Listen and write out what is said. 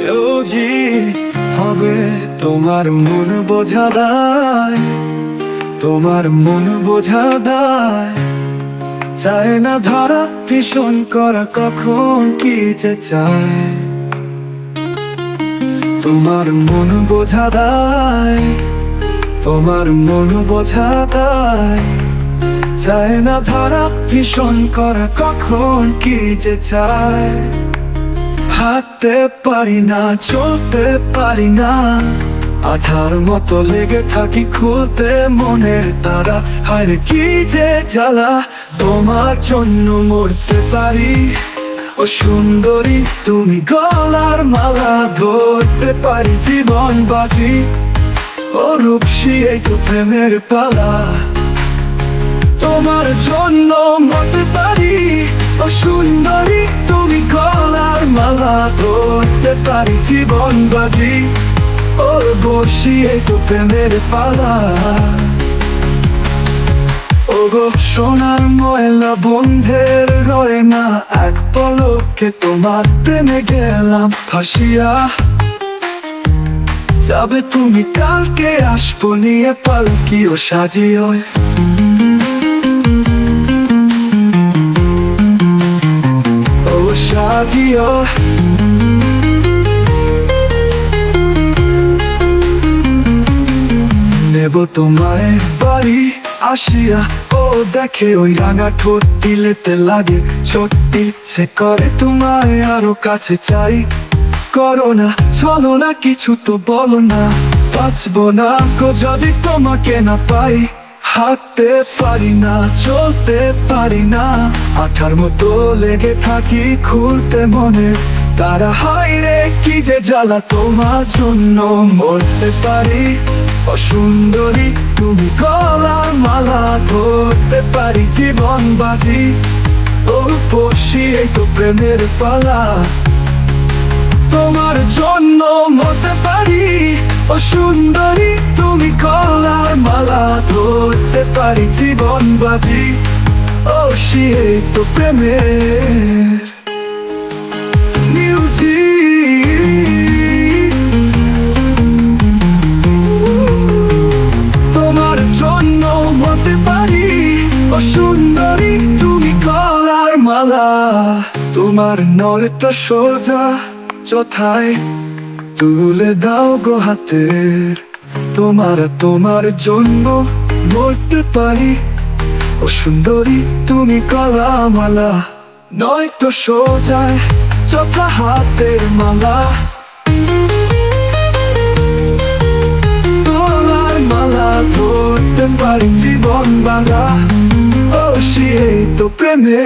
কেউ জি হবে তোমার মন বোঝা দায়, তোমার মন বোঝা দায়। চায় না ধরা ভীষণ করা কখন কি যে চায়, তোমার মন বোঝা দায়, তোমার মন বোঝা দায়। চায় না ধরা ভীষণ করা কখন কি যে চায়। হাঁটতে পারি না, চলতে পারি না, আঠার মতো লেগে থাকি খুলতে মনের তারা। হায় কি যে জ্বালা, তোমার জন্য মরতে পারি। ও সুন্দরী তুমি গলার মালা, ধরতে পারি জীবন বাজি। ও রূপসী এই তো প্রেমের পালা, তোমার জন্য মরতে পারি। ও সুন্দরী তুমি গলার মালা, ধরতে পারি জীবন বাজি। ও বসি এই তো প্রেমের পালা। ও গো সোনার ময়লা বন্ধের রয়ে না, এক পলকে তোমার প্রেমে গেলাম ফাঁসিয়া। যাবে তুমি কালকে, আসবো নিয়ে পালকি ও সাজিও। ও সাজিও নেব তোমায় বাড়ি আসিয়া। ও দেখে ওই রাঙা ঠোঁট দিলেতে লাগে সত্যি ইচ্ছে করে তোমায় আরো কাছে চাই। করো না চলো না কিছু তো বলো না, বাঁচবো না গো যদি তোমাকে না পাই। হাঁটতে পারি না, চলতে পারি না, আঠার মতো লেগে থাকি খুলতে মনে তারা। হায় রে কি যে জ্বালা, তোমার জন্য মরতে পারি। ও সুন্দরী তুমি গলার মালা, ধরতে পারি জীবন বাজি। ও বসি এই তো প্রেমের পালা, তোমার জন্য মরতে পারি। ও সুন্দরী তুমি গলার মালা, ধরতে পারি জীবন বাজি। ও সে তো প্রেমের মিউজিক, তোমার জন্য মরতে পারি। ও সুন্দরী তুমি গলার মালা, তোমার নয়তো সোজা যথায় তুলে দাও গো হাতের। তোমার জন্য মরতে পারি। ও সুন্দরী তুমি গলা মালা, নয়তো সোজায় যথা হাতের মালা। গলার মালা ধরতে পারি জীবন বালা। ও সে তো প্রেমে।